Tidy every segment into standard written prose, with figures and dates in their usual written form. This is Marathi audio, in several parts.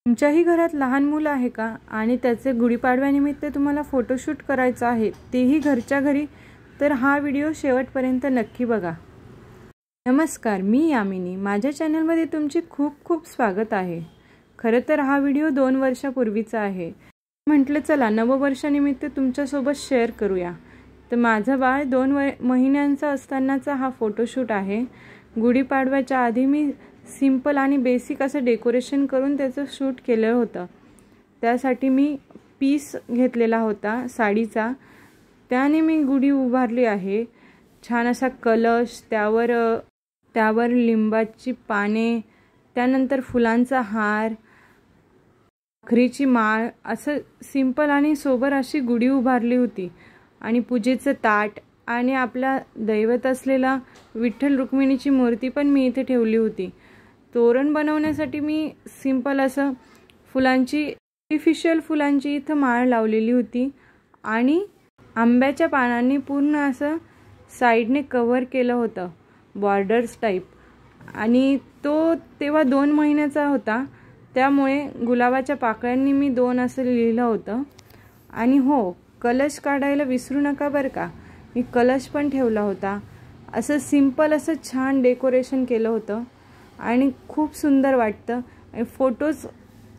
तुमच्याही घरात लहान मुलं आहे का आणि त्याचे गुढीपाडव्यानिमित्त तुम्हाला फोटोशूट करायचं आहे, तेही घरच्या घरी, तर हा व्हिडिओ शेवटपर्यंत नक्की बघा। नमस्कार, मी यामिनी। माझ्या चॅनलमध्ये तुमचे खूप खूप स्वागत आहे। खरं तर हा व्हिडिओ 2 वर्षापूर्वीचा आहे। म्हटलं चला नववर्षानिमित्त तुमच्यासोबत शेअर करूया। तर माझं बाळ 2 महिन्यांचा असतानाचा हा फोटोशूट आहे। गुढीपाडव्याच्या आधी मी सिंपल आणि बेसिक असं डेकोरेशन करून त्याचं शूट केलं होतं। त्यासाठी मी पीस घेतलेला होता साडीचा, त्याने मी गुढी उभारली आहे। छान असा कलश, त्यावर लिंबाची पाने, त्यानंतर फुलांचा हार, साखरेची माळ, असं सिंपल आणि सोबर अशी गुढी उभारली होती। आणि पूजेचं ताट आणि आपला दैवत असलेला विठ्ठल रुक्मिणीची मूर्ती पण मी इथे ठेवली होती। तोरण बनवण्यासाठी मी सिंपल असं आर्टिफिशियल फुलांची इथं माळ लावलेली होती आणि आंब्याच्या पानांनी पूर्ण असं साइडने कव्हर केलं होतं, बॉर्डर्स टाइप। आणि तो तेव्हा 2 महिन्याचा होता, त्यामुळे गुलाबाच्या पाकळ्यांनी मी 2 असं लिहिलं होतं। आणि हो, कलश काढायला विसरू नका बरं का, मी कलश पण ठेवला होता। असं सिंपल असं छान डेकोरेशन केलं होतं आणि खूप सुंदर वाटतं। फोटोज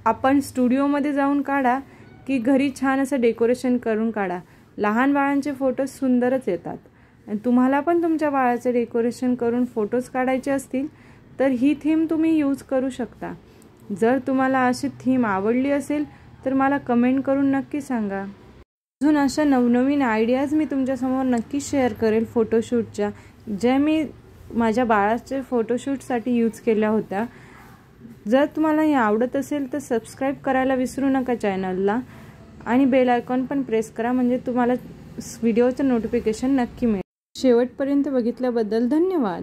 आपण स्टुडिओमध्ये जाऊन काढा की घरी छान असं डेकोरेशन करून काढा, लहान बाळांचे फोटोज सुंदरच येतात। आणि तुम्हाला पण तुमच्या बाळाचे डेकोरेशन करून फोटोज काढायचे असतील तर ही थीम तुम्ही यूज करू शकता। जर तुम्हाला अशी थीम आवडली असेल तर मला कमेंट करून नक्की सांगा। अजून अशा नवनवीन आयडियाज मी तुमच्यासमोर नक्की शेअर करेल फोटोशूटच्या, ज्या मी माझ्या बाळाचे फोटोशूटसाठी यूज केल्या होत्या। जर तुम्हाला हे आवडत असेल तर सबस्क्राईब करायला विसरू नका चॅनलला आणि बेल आयकॉन पण प्रेस करा, म्हणजे तुम्हाला व्हिडिओचं नोटिफिकेशन नक्की मिळेल। शेवटपर्यंत बघितल्याबद्दल धन्यवाद।